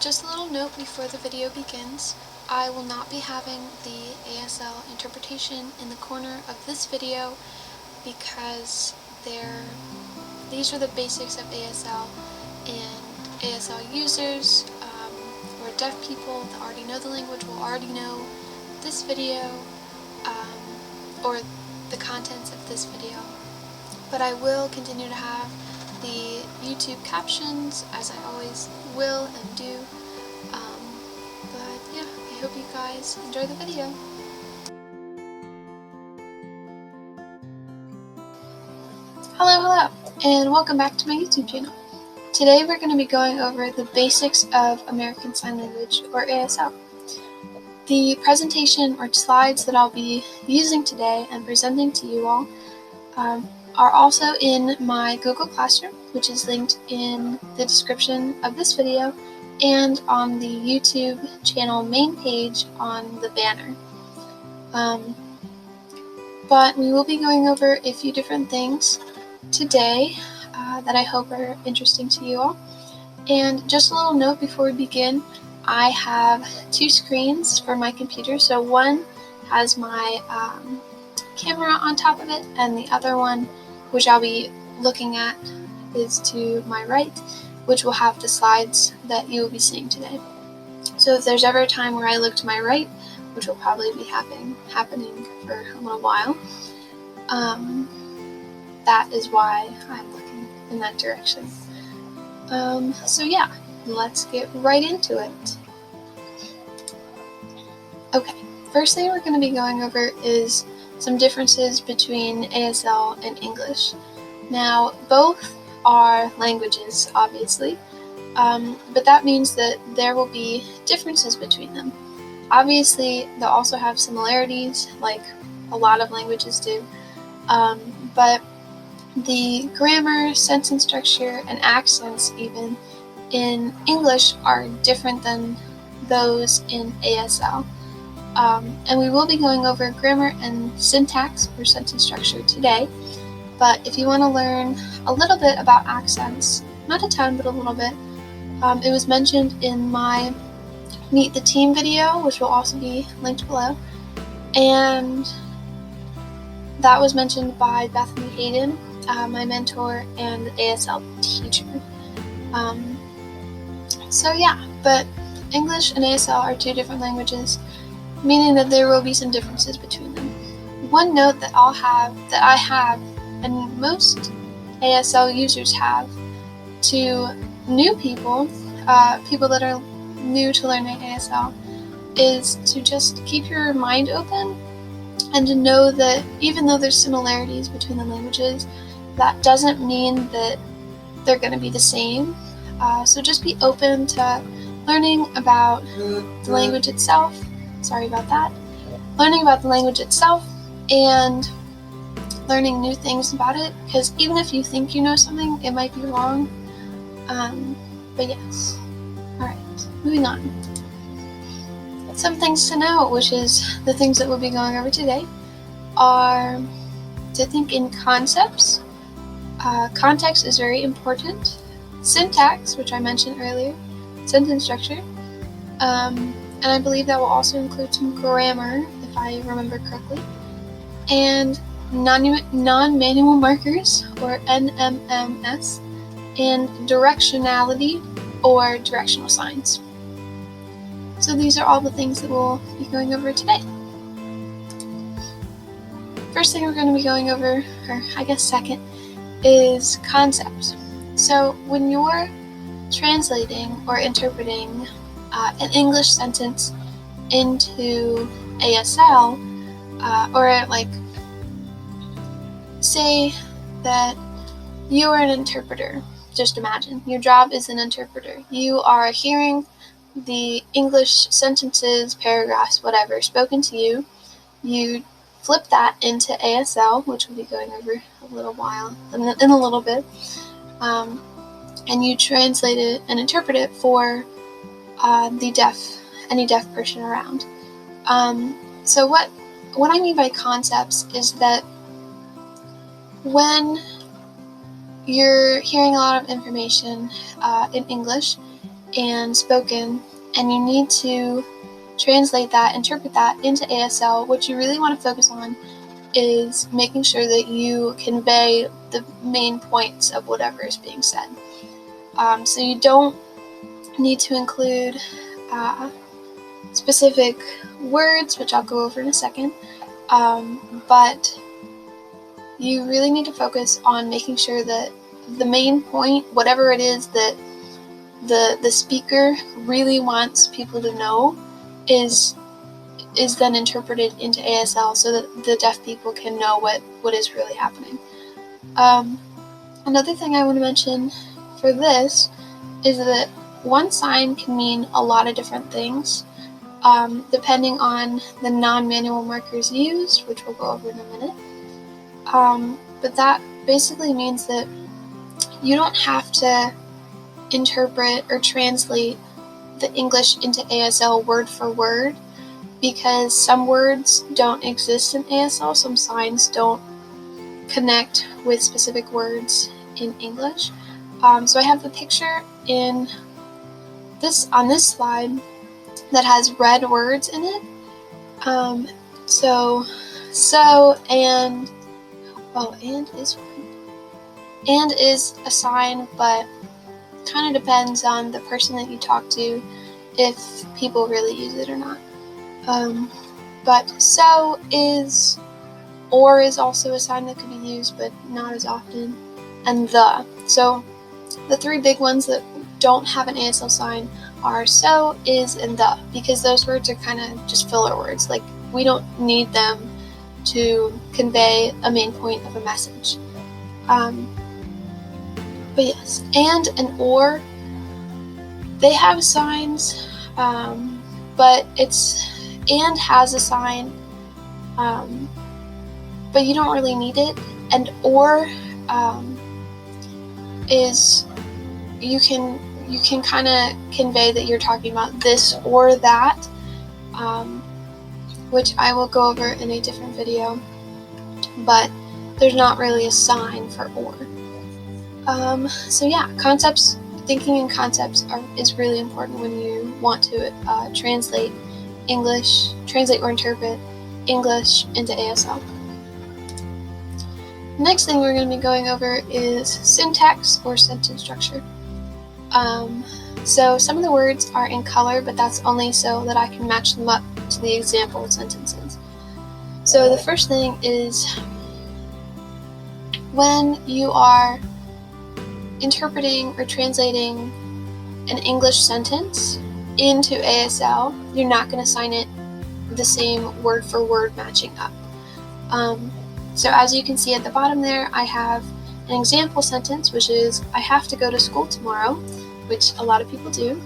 Just a little note before the video begins. I will not be having the ASL interpretation in the corner of this video because these are the basics of ASL, and ASL users or deaf people that already know the language will already know this video or the contents of this video. But I will continue to have the YouTube captions, as I always will and do. But yeah, I hope you guys enjoy the video. Hello, and welcome back to my YouTube channel. Today we're going to be going over the basics of American Sign Language, or ASL. The presentation or slides that I'll be using today and presenting to you all are also in my Google Classroom, which is linked in the description of this video and on the YouTube channel main page on the banner. But we will be going over a few different things today that I hope are interesting to you all. And just a little note before we begin, I have two screens for my computer. So one has my camera on top of it, and the other one, which I'll be looking at, is to my right, which will have the slides that you will be seeing today. So if there's ever a time where I look to my right, which will probably be happening for a little while, that is why I'm looking in that direction. So yeah, let's get right into it. Okay, first thing we're going to be going over is some differences between ASL and English. Now, both are languages, obviously, but that means that there will be differences between them. Obviously, they'll also have similarities, like a lot of languages do, but the grammar, sentence structure, and accents even in English are different than those in ASL. And we will be going over grammar and syntax or sentence structure today. But if you want to learn a little bit about accents, not a ton, but a little bit, it was mentioned in my Meet the Team video, which will also be linked below. And that was mentioned by Bethany Hayden, my mentor and ASL teacher. So yeah, but English and ASL are two different languages, meaning that there will be some differences between them. One note that I have, and most ASL users have, to new people, people that are new to learning ASL, is to just keep your mind open and to know that even though there's similarities between the languages, that doesn't mean that they're going to be the same. So just be open to learning about the language itself. Sorry about that. Learning about the language itself and learning new things about it, because even if you think you know something, it might be wrong. But yes. Alright, moving on. Some things to know, which is the things that we'll be going over today, are to think in concepts. Context is very important. Syntax, which I mentioned earlier. Sentence structure. And I believe that will also include some grammar, if I remember correctly. And non-manual markers, or NMMS, and directionality, or directional signs. So these are all the things that we'll be going over today. First thing we're going to be going over, or I guess second, is concepts. So when you're translating or interpreting an English sentence into ASL, or like, say that you are an interpreter. Just imagine, your job is an interpreter. You are hearing the English sentences, paragraphs, whatever, spoken to you. You flip that into ASL, which we'll be going over a little while, in a little bit, and you translate it and interpret it for any deaf person around. So what I mean by concepts is that when you're hearing a lot of information in English and spoken, and you need to translate that, interpret that into ASL. What you really want to focus on is making sure that you convey the main points of whatever is being said. So you don't need to include specific words, which I'll go over in a second, but you really need to focus on making sure that the main point, whatever it is that the speaker really wants people to know, is then interpreted into ASL so that the deaf people can know what is really happening. Another thing I want to mention for this is that one sign can mean a lot of different things, depending on the non-manual markers used, which we'll go over in a minute. But that basically means that you don't have to interpret or translate the English into ASL word for word, because some words don't exist in ASL, some signs don't connect with specific words in English. So I have the picture on this slide that has red words in it. So and is a sign, but kind of depends on the person that you talk to if people really use it or not. But so is, or is also a sign that could be used, but not as often, and the. So the three big ones that don't have an ASL sign are so, is, and the, because those words are kind of just filler words. Like, we don't need them to convey a main point of a message. But yes, and or, they have signs, but and has a sign, but you don't really need it. And or is, you can kind of convey that you're talking about this or that, which I will go over in a different video, but there's not really a sign for or. So yeah, thinking in concepts is really important when you want to translate or interpret English into ASL. Next thing we're going to be going over is syntax or sentence structure. So some of the words are in color, but that's only so that I can match them up to the example sentences. So the first thing is, when you are interpreting or translating an English sentence into ASL, you're not going to sign it the same word for word matching up. So as you can see at the bottom there, I have an example sentence, which is, I have to go to school tomorrow, which a lot of people do.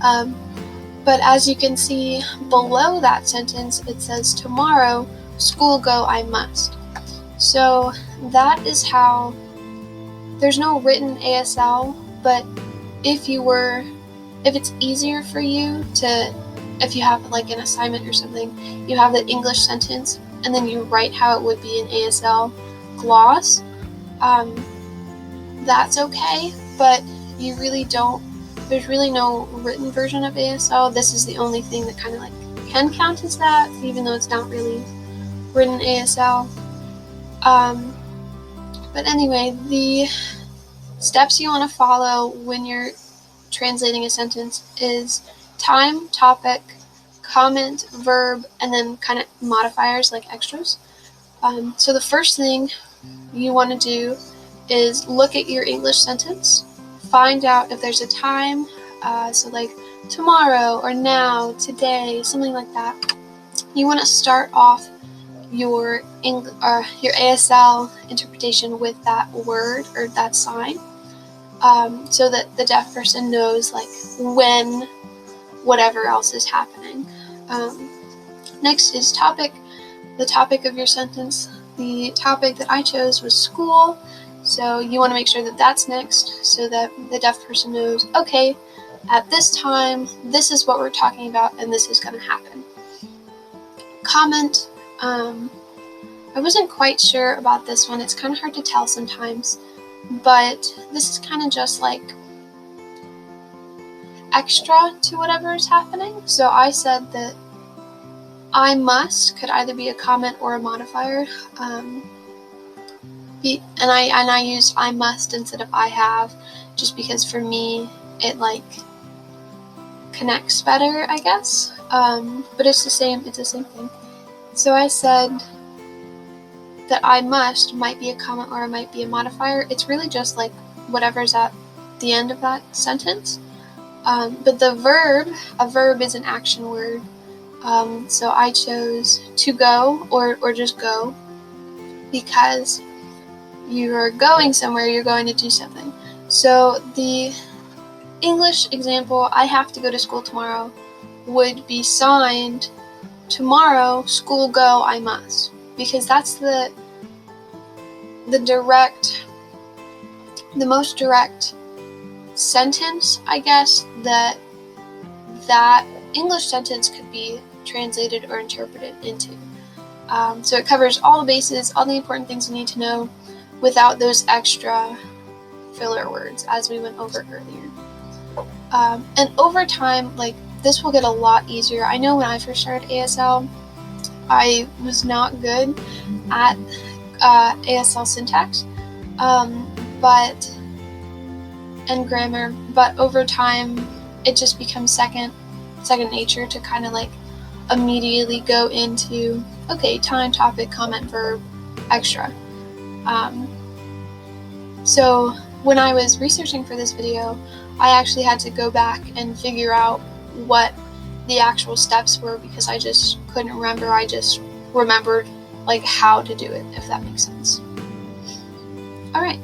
But as you can see below that sentence, it says, tomorrow, school go I must. So that is how, there's no written ASL, but if it's easier for you to, if you have like an assignment or something, you have the English sentence, and then you write how it would be in ASL gloss, that's okay, but you really don't, there's really no written version of ASL. This is the only thing that kind of like can count as that, even though it's not really written ASL. But anyway, the steps you want to follow when you're translating a sentence is time, topic, comment, verb, and then kind of modifiers like extras. So the first thing you want to do is look at your English sentence, find out if there's a time, so like tomorrow or now, today, something like that. You want to start off your ASL interpretation with that word or that sign, so that the deaf person knows like when whatever else is happening. Next is topic, the topic of your sentence. The topic that I chose was school, so you want to make sure that that's next so that the deaf person knows, okay, at this time, this is what we're talking about and this is going to happen. Comment, I wasn't quite sure about this one. It's kind of hard to tell sometimes, but this is kind of just like, extra to whatever is happening. So I said that I must could either be a comment or a modifier. And I used I must instead of I have, just because for me it like connects better, I guess. But it's the same thing. So I said that I must might be a comment or it might be a modifier. It's really just like whatever's at the end of that sentence. But the verb, a verb is an action word. So I chose to go or just go, because you're going somewhere, you're going to do something. So the English example, I have to go to school tomorrow, would be signed, tomorrow, school go, I must. Because that's the most direct sentence, I guess, that English sentence could be translated or interpreted into. So it covers all the bases, all the important things you need to know, without those extra filler words, as we went over earlier. And over time, like, this will get a lot easier. I know when I first started ASL, I was not good at ASL syntax, and grammar, but over time, it just becomes second nature to kind of like immediately go into, okay, time, topic, comment, verb, extra. So when I was researching for this video, I actually had to go back and figure out what the actual steps were, because I just couldn't remember. I just remembered like how to do it, if that makes sense. Alright.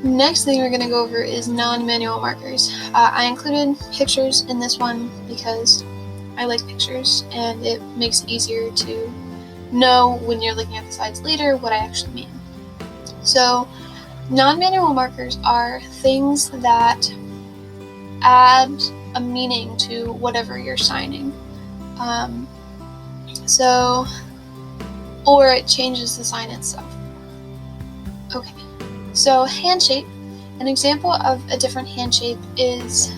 Next thing we're going to go over is non-manual markers. I included pictures in this one because I like pictures, and it makes it easier to know when you're looking at the slides later what I actually mean. So non-manual markers are things that add a meaning to whatever you're signing. Or it changes the sign itself. Okay, so hand shape. An example of a different hand shape is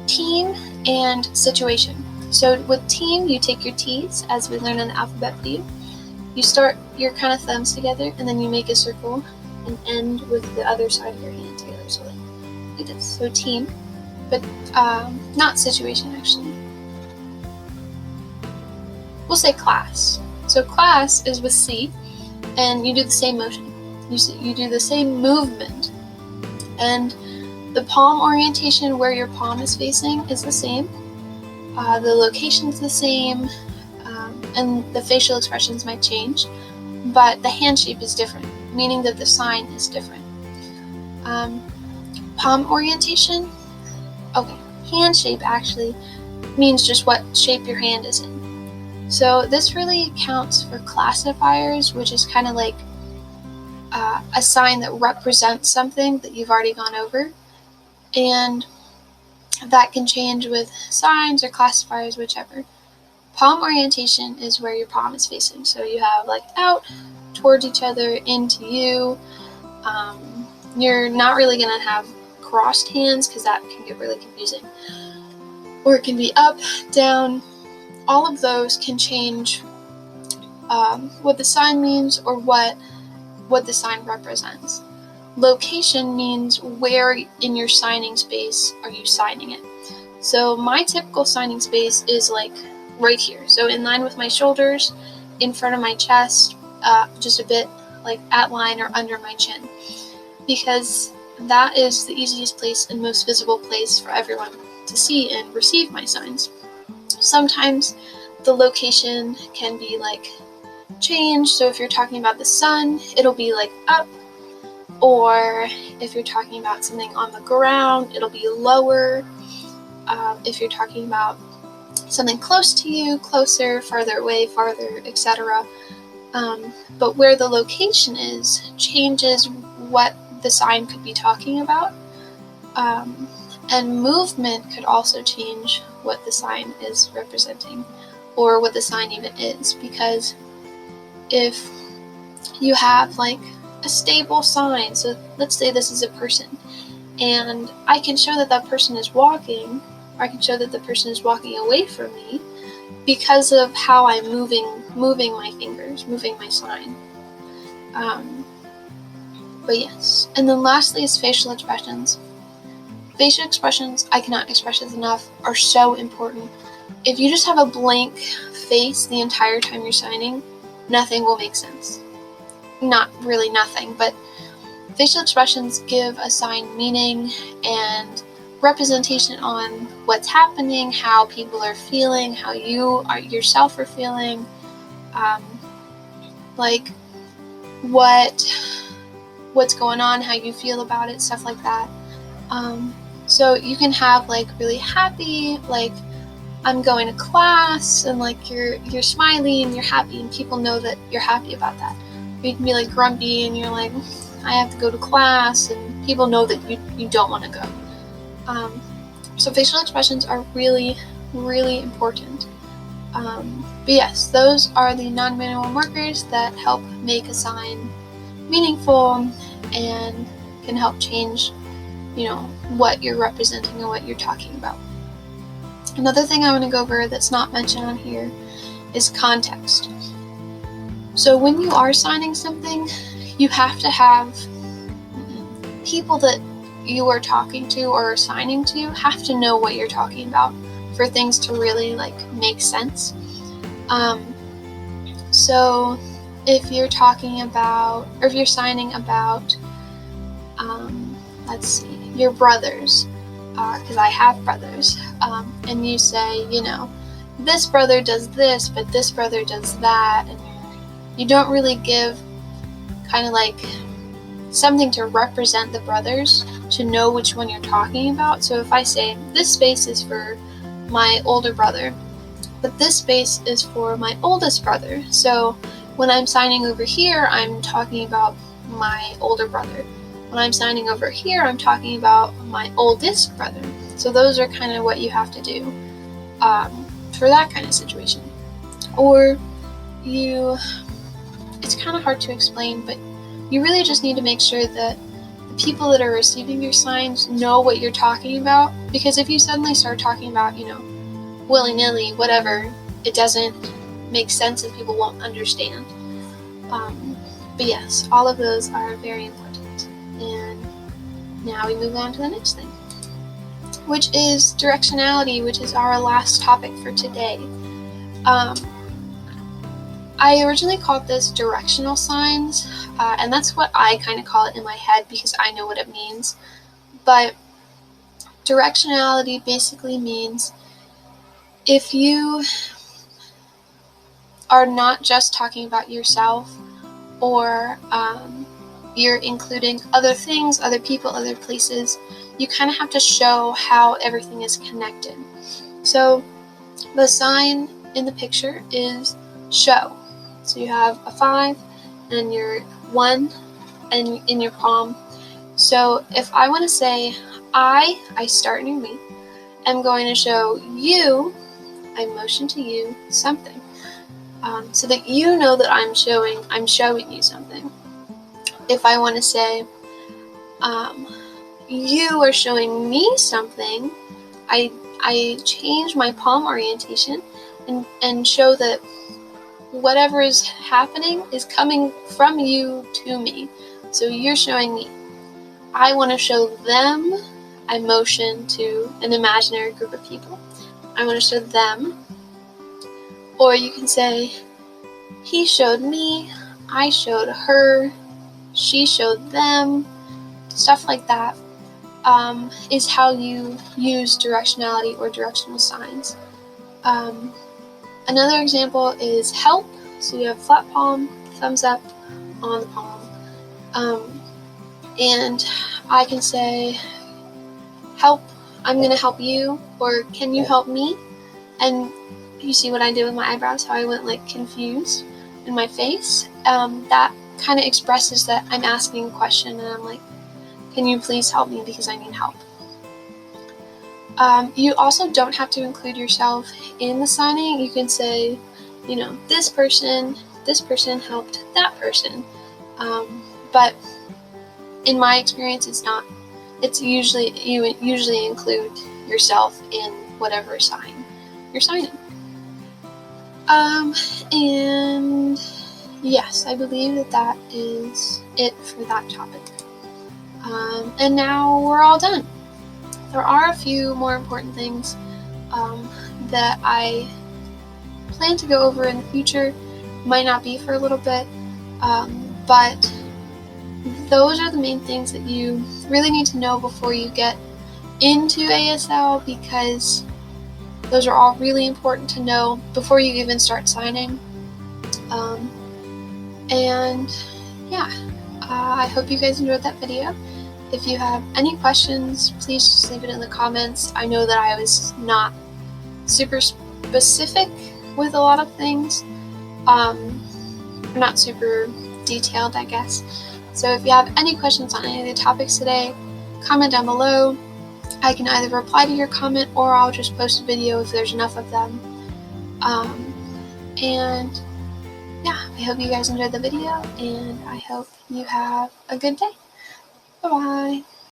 team and situation. So with team, you take your T's, as we learned in the alphabet view. You start your kind of thumbs together, and then you make a circle and end with the other side of your hand together. So like this. So team, but not situation actually. We'll say class. So class is with C, and you do the same motion. You do the same movement, and the palm orientation where your palm is facing is the same. The location's the same, and the facial expressions might change, but the hand shape is different, meaning that the sign is different. Palm orientation, okay, hand shape actually means just what shape your hand is in. So this really counts for classifiers, which is kind of like a sign that represents something that you've already gone over, and that can change with signs or classifiers, whichever. Palm orientation is where your palm is facing, so you have like out, towards each other, into you. You're not really going to have crossed hands, because that can get really confusing. Or it can be up, down. All of those can change what the sign means or what the sign represents. Location means where in your signing space are you signing it. So my typical signing space is like right here. So in line with my shoulders, in front of my chest, just a bit like at line or under my chin. Because that is the easiest place and most visible place for everyone to see and receive my signs. Sometimes the location can be like changed. So if you're talking about the sun, it'll be like up. Or if you're talking about something on the ground, it'll be lower. If you're talking about something close to you, closer, farther away, farther, etc. But where the location is changes what the sign could be talking about. And movement could also change what the sign is representing, or what the sign even is. Because if you have like a stable sign, so let's say this is a person, and I can show that that person is walking, or I can show that the person is walking away from me because of how I'm moving my fingers, moving my sign. But yes. And then lastly is facial expressions. Facial expressions, I cannot express this enough, are so important. If you just have a blank face the entire time you're signing, nothing will make sense. Not really nothing, but facial expressions give a sign meaning and representation on what's happening, how people are feeling, how you yourself are feeling, like what's going on, how you feel about it, stuff like that. So you can have like really happy, like I'm going to class, and like you're smiley and you're happy, and people know that you're happy about that. Or you can be like grumpy and you're like, I have to go to class, and people know that you don't want to go. So facial expressions are really, really important. But yes, those are the non-manual markers that help make a sign meaningful and can help change, what you're representing and what you're talking about. Another thing I want to go over that's not mentioned on here is context. So when you are signing something, you have to have people that you are talking to or signing to have to know what you're talking about for things to really make sense. So if you're talking about, or if you're signing about, let's see, your brothers, because I have brothers, and you say, this brother does this, but this brother does that, and you don't really give kind of something to represent the brothers to know which one you're talking about. So if I say, this space is for my older brother, but this space is for my oldest brother. So when I'm signing over here, I'm talking about my older brother. When I'm signing over here, I'm talking about my oldest brother. So those are kind of what you have to do for that kind of situation. Or it's kind of hard to explain, but you really just need to make sure that the people that are receiving your signs know what you're talking about. Because if you suddenly start talking about, willy-nilly, whatever, it doesn't make sense and people won't understand. But yes, all of those are very important. And now we move on to the next thing, which is directionality, which is our last topic for today. I originally called this directional signs, and that's what I kind of call it in my head because I know what it means. But directionality basically means if you are not just talking about yourself, or you're including other things, other people, other places, you kind of have to show how everything is connected. So the sign in the picture is show. So you have a 5 and your 1 and in your palm. So if I want to say I start near me, I'm going to show you, I motion to you something, so that you know that I'm showing you something. If I want to say you are showing me something, I change my palm orientation and show that whatever is happening is coming from you to me. So you're showing me. I want to show them. I motion to an imaginary group of people. I want to show them. Or you can say, he showed me, I showed her, she showed them. Stuff like that is how you use directionality or directional signs. Another example is help. So you have flat palm, thumbs up on the palm. And I can say, help, I'm going to help you, or can you help me? And you see what I did with my eyebrows, how I went confused in my face? That kind of expresses that I'm asking a question and I'm like, can you please help me because I need help? You also don't have to include yourself in the signing. You can say, this person helped that person. But in my experience, it's not you usually include yourself in whatever sign you're signing. And yes, I believe that is it for that topic. And now we're all done. There are a few more important things that I plan to go over in the future. Might not be for a little bit, but those are the main things that you really need to know before you get into ASL, because those are all really important to know before you even start signing. And yeah, I hope you guys enjoyed that video. If you have any questions, please just leave it in the comments. I know that I was not super specific with a lot of things, not super detailed, I guess. So if you have any questions on any of the topics today, comment down below. I can either reply to your comment or I'll just post a video if there's enough of them. And yeah, I hope you guys enjoyed the video, and I hope you have a good day. Bye-bye.